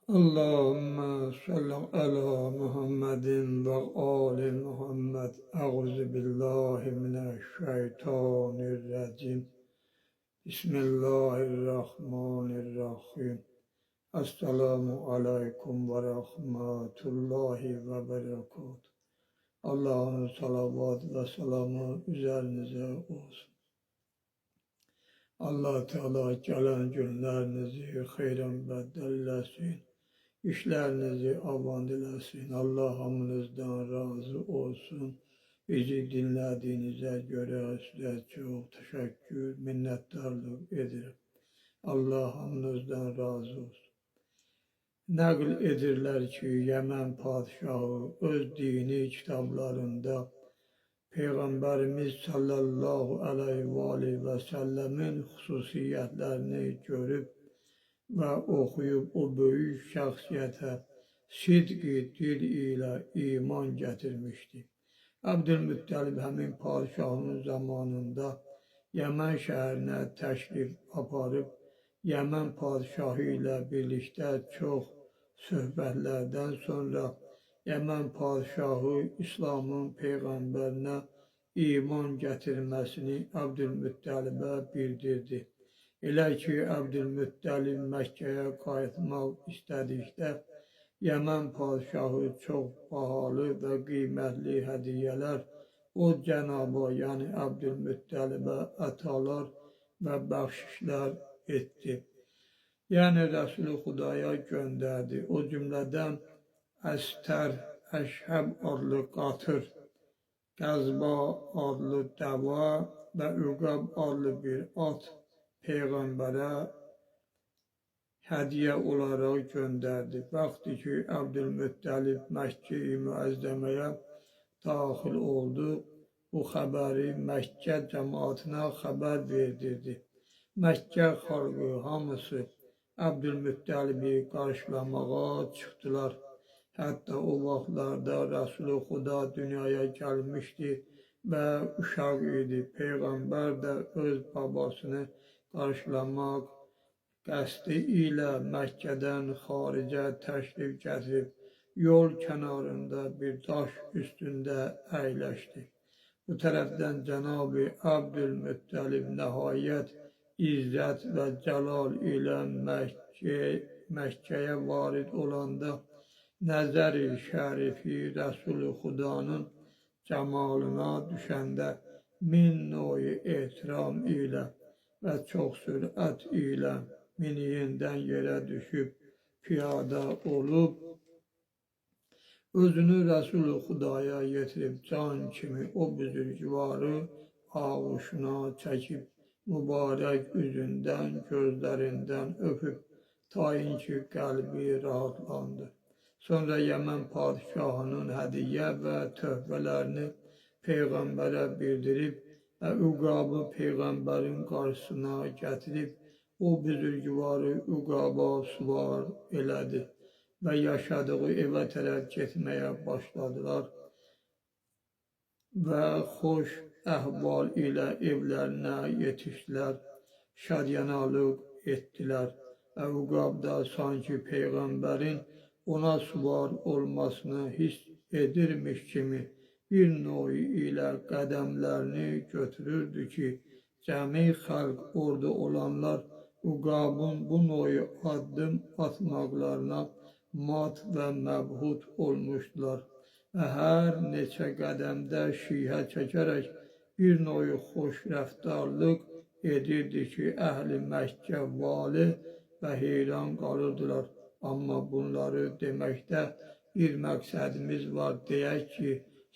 Allahümme salli ala Muhammedin ve ali Muhammed. Euzu billahi mineşşeytanirracim. Bismillahirrahmanirrahim. Esselamu aleyküm ve rahmetullahi ve berekatuhu. Allah'ın salavat ve selamı üzerinize olsun. Allah Teala gelen günlerinizi hayran beddellesin. İşlerinizi avan dilesin. Allah hamınızdan razı olsun. Bizi dinlediğinize göre size çok teşekkür, minnettarlık ederim. Allah hamınızdan razı olsun. Nəql edirlər ki, Yemen padişahı öz dini kitablarında Peyğəmbərimiz sallallahu aleyhi və səlləmin xüsusiyyətlərini görüb və oxuyub o böyük şəxsiyyətə sidqi dil ilə iman gətirmişdi. Abdülmüttəlib həmin padişahın zamanında Yemen şəhərinə təşrif aparıb, Yemen padişahı ilə birlikdə çox söhbətlərdən sonra Yemen padişahı İslamın Peyğəmbərinə iman gətirməsini Abdülmüttəlibə bildirdi. Elə ki, Abdülmüttəlib Məkkəyə qayıtmaq istədikdə, Yemen padişahı çox bahalı və qiymətli hədiyyələr o cənaba, yəni Abdülmüttəlibə ətalar və bəxşişlər etdi. Yəni Rəsul-i Xudaya göndərdi. O cümlədən Əstər, Əşhəb adlı qatır, Qəzba adlı dəva və Üqab adlı bir at Peyğəmbərə hədiyyə olaraq göndərdi. Vaxtı ki, Abdülmüttəlib Məkkə-i Müəzzəməyə daxil oldu, bu xəbəri Məkkə cəmaatına xəbər verdirdi. Məkkə xalqı hamısı Abdülmüttəlibi qarşılamağa çıxdılar. Hətta o vaxtlarda Rəsul-i Xuda dünyaya gəlmişdi və uşaq idi. Peyğəmbər də öz babasını qarşılamaq qəsdi ilə Məkkədən xaricə təşrif gətirib, yol kənarında bir daş üstündə əyləşdi. Bu tərəfdən Cənab-ı Abdülmüttəlib nəhayət izzət və cəlal ilə Məkkəyə varid olanda, nəzər-i şərifi Rəsul-i Xudanın cəmalına düşəndə min növ ehtiram ilə və çox sürət ilə miniyindən yerə düşüb, piyada olub, özünü Rəsul-i Xudaya yetirib can kimi o büzürgüvarı ağuşuna çəkib, mübarək üzündən, gözlərindən öpüb, tayin ki, qəlbi rahatlandı. Sonra Yemen padişahının hədiyyə və töhfələrini Peyğəmbərə bildirib və Üqabı Peyğəmbərin qarşısına gətirib, o büzürgüvarı Üqaba suvar elədi və yaşadığı evə tərəf getməyə başladılar və xoş əhval ilə evlərinə yetişdilər, şadyanalıq etdilər və Üqab da sanki Peyğəmbərin ona suvar olmasını hiss edirmiş kimi bir növ ilə qədəmlərini götürürdü ki, cəmi xalq orada olanlar Üqabın bu növ addım atmaqlarına mat və məbhut olmuşdular və hər neçə qədəmdə şihə çəkərək bir növ xoş rəftarlıq edirdi ki, əhl-i Məkkə vali və heyran qalırdılar. Amma bunları deməkdə bir məqsədimiz var, deyək ki,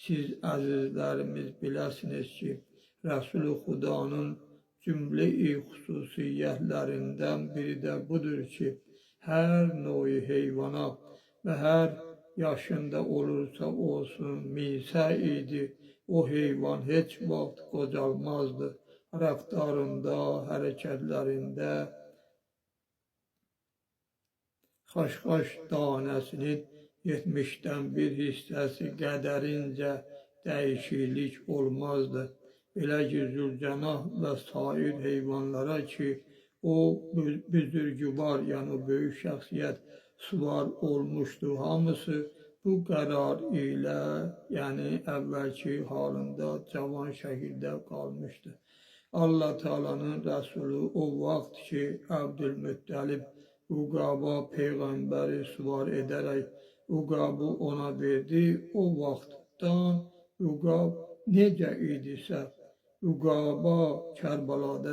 siz əzizlərimiz biləsiniz ki, Rəsul-i Xudanın cümlə-i xüsusiyyətlərindən biri də budur ki, hər növ heyvana və hər yaşında olursa olsun misə idi, o heyvan heç vaxt qocalmazdı, rəftarında, hərəkətlərində, xaş-xaş danəsinin 70'dən bir hissəsi qədərincə dəyişiklik olmazdı. Belə ki, Zülcənah və sair heyvanlara ki, o büzürgüvar, yəni o böyük şəxsiyyət suvar olmuşdu. Hamısı bu qərar ilə, yəni əvvəlki halında cavan şəkildə qalmışdı. Allah Teala'nın Resulü o vaxt ki Abdülmüttəlib Uqaba peyğəmbəri suvar edərək Uqabı ona verdi, o vaxtdan Uqab necə idisə, Uqaba Kərbalada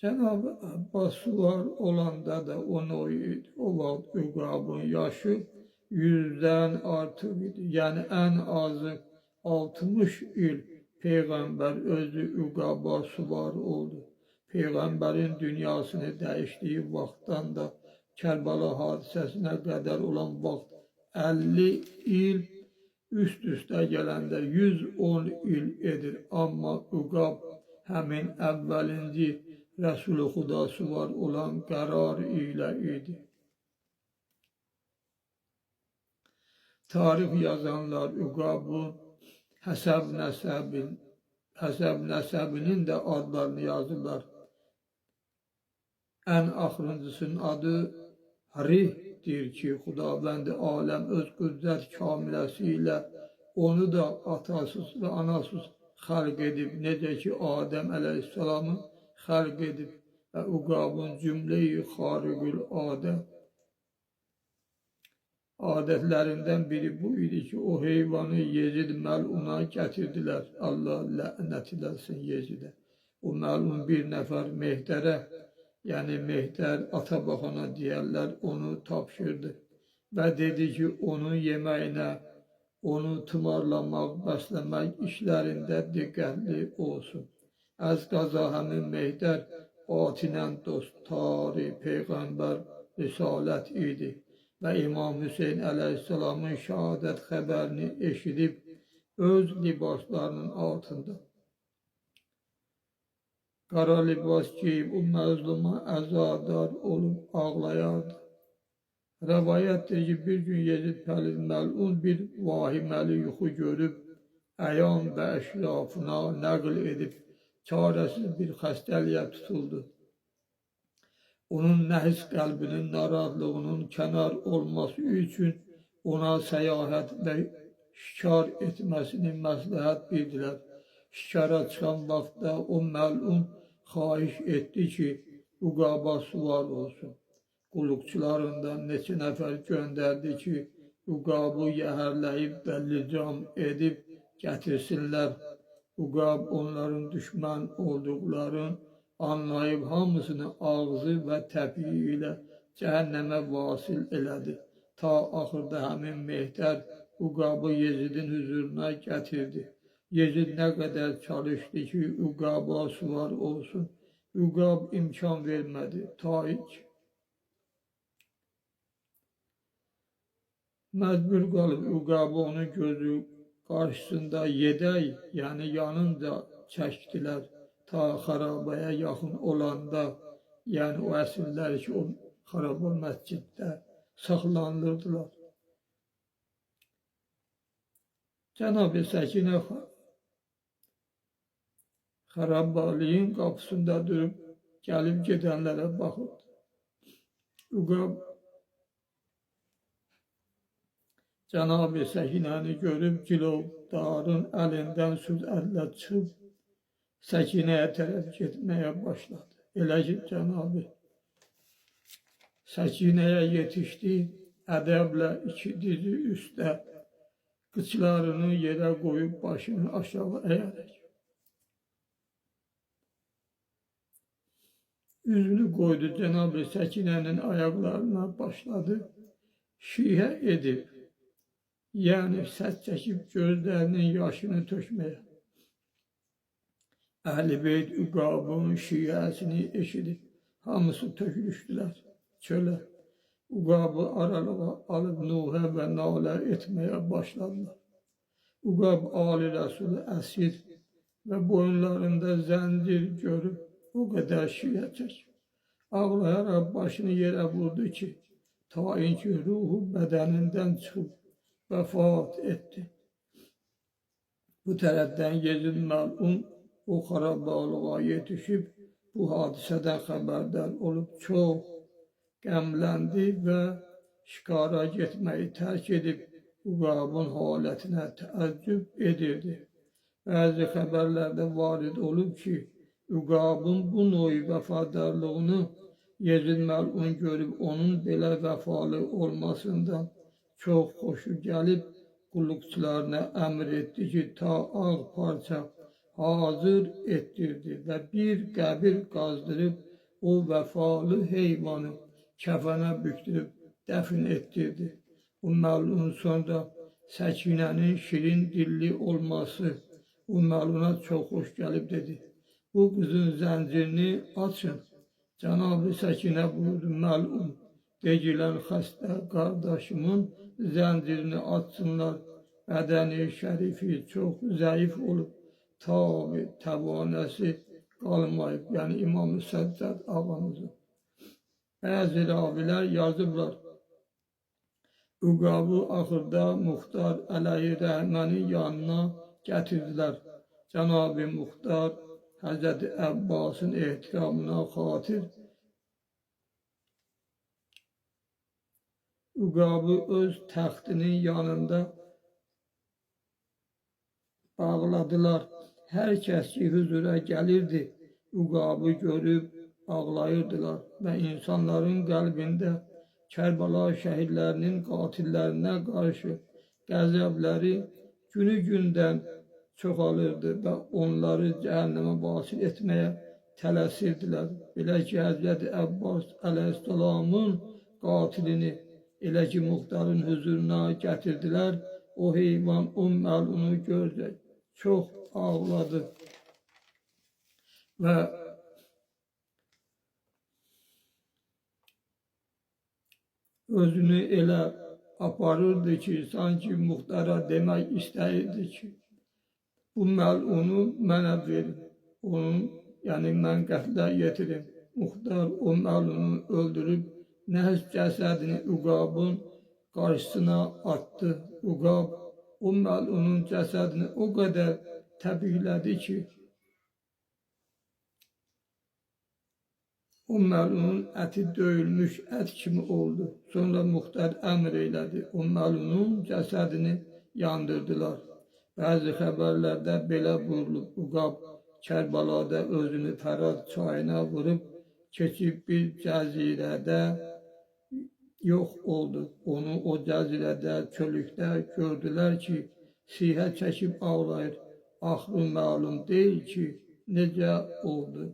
Cənab-ı Abbas suvar olanda da onu idi. O vaxt Uqabın yaşı 100'dən artıq idi. Yəni ən azı 60 il Peyğəmbər özü Uqaba suvar oldu. Peyğəmbərin dünyasını dəyişdiyi vaxtdan da Kərbala hadisəsinə qədər olan vaxt 50 il üst-üstə gələndə 110 il edir. Amma Uqab həmin əvvəlinci Resulü Xudası var olan qərar ilə idi. Tarix yazanlar Uqabın həsəb nəsəbinin də adlarını yazırlar. Ən axırıncısının adı Rihdir ki, Xudavənd aləm öz qüddət kamiləsi ilə onu da atasız və anasız xəlq edib, necə ki Adəm əleyhissalamı xəlq edib və Uqabın cümlə-i xariqül adətlərindən biri bu idi ki, o heyvanı Yezid məluna gətirdilər. Allah lə'nət eləsin Yezidə. O məlun bir nəfər Mehdərə, yəni Mehdər Atabaxana deyərlər, onu tapşırdı və dedi ki, onun yeməyinə, onu tumarlamaq, bəsləmək işlərində diqqətli olsun. Az qaza həmin Mehdər batinən dostları Peyğəmbər risalət idi və İmam Hüseyin əleyhissalamın şəhadət xəbərini eşidib öz libaslarının altında qara libas giyib o məzluma əzadar olub ağlayardı. Rəvayətdir ki, bir gün Yezid Pəlid məlun bir vahiməli yuxu görüb əyan və əşrafına nəql edib çarəsiz bir xəstəliyə tutuldu. Onun nəhis qəlbinin narahatlığının kənar olması üçün ona səyahət və şikar etməsini məsləhət bildilər. Şikara çıxan vaxtda o məlun xahiş etdi ki, Uqaba suvar olsun. Qulluqçularından neçə nəfər göndərdi ki, Uqabı yəhərləyib və licam edib gətirsinlər. Uqab onların düşmən olduqlarını anlayıb hamısını ağzı və təpiyi ilə cəhənnəmə vasil elədi. Ta axırda həmin Mehdər Uqabı Yezidin huzuruna gətirdi. Yezid nə qədər çalışdı ki, Uqaba suvar olsun. Uqab imkan vermədi. Taik məcbur qalıb Uqabı onun gözü qarşısında yedək, yəni yanınca çəkdilər. Ta xarabaya yaxın olanda, yəni o əsrlər ki, o xaraba məsciddə saxlanılırdılar. Cənab-ı Səkinə xarabalığın qapısında durub gəlib gedənlərə baxırdı. Uqab Cənab-ı Səkinəni görüb Gilovdarın əlindən sürətlə çıxıb Səkinəyə tərəf getməyə başladı. Elə ki, Cənab-ı Səkinəyə yetişdi, ədəblə iki dizi üstə qıçlarını yerə qoyub başını aşağı əyərək. Üzünü qoydu Cənab-ı Səkinənin ayaqlarına başladı. Şiyə edib, yəni səs çəkib gözlərinin yaşını tökməyə. Əhl-i Beyt Uqabın şiəsini eşidib, hamısı tökülüşdülər çölə. Uqabı aralığa alıb Nuhə və nalə etməyə başladılar. Uqab Ali Rəsulü əsir və boyunlarında zəncir görüb o qədər şiə çəkib. Ağlayaraq başını yerə vurdu ki, tayin ki ruhu bədənindən çıxıb vəfat etdi. Bu tərəfdən Yezid məlun o xarabalığa yetişib bu hadisədən xəbərdar olub çox qəmləndi və şikara getməyi tərk edib Uqabın halətinə təəccüb edirdi. Bəzi xəbərlərdə varid olub ki, Uqabın bu növ vəfadarlığını Yezid məlun görüb onun belə vəfalı olmasından çox xoşu gəlib qulluqçularına əmr etdi ki, ta ağ parça hazır etdirdi və bir qəbir qazdırıb o vəfalı heyvanı kəfənə büktürüb dəfn etdirdi. Bu məlun sonra Səkinənin şirin dilli olması o məluna çox xoş gəlib dedi. Bu qızın zəncirini açın. Cənab-ı Səkinə buyurdu, məlun, deyilən xəstə qardaşımın zəncirini açsınlar. Bədəni şərifi çox zəif olub, tabi təvanəsi qalmayıb, yəni İmam-ı Səccad ağamızın. Bəzi ravilər yazıblar, Uqabı axırda Muxtar əleyhirrəhmənin yanına gətirdilər. Cənab-ı Muxtar Həzrəti Əbbasın ehtiramına xatir Uqabı öz təxtinin yanında bağladılar. Hər kəs ki huzura gəlirdi, Uqabı görüb ağlayırdılar və insanların qəlbində Kərbəla şəhidlərinin qatillərinə qarşı qəzəbləri günü-gündən çoxalırdı və onları cəhənnəmə vasil etməyə tələsirdilər. Belə ki, Həzrəti Əbbas əleyhissalamın qatilini elə ki Muxtarın huzuruna gətirdilər, o heyvan o məlunu görəcək. Çox ağladı və özünü elə aparırdı ki, sanki Muxtara demək istəyirdi ki, bu məlunu mənə verin, onun, yəni mən qətlə yetirim. Muxtar o məlunu öldürüb, nəhs cəsədini Uqabın qarşısına attı. Uqab o məlunun cəsədini o qədər təbiklədi ki, o məlunun əti döyülmüş ət kimi oldu. Sonra Muxtar əmr elədi, o məlunun cəsədini yandırdılar. Bəzi xəbərlərdə belə buyurulub, Uqab Kərbəlada özünü Fərat çayına vurub, keçib bir cəzirədə yox oldu. Onu o cəzirədə, çölükdə gördülər ki, sihə çəkib ağlayır. Axırı məlum deyil ki, necə oldu.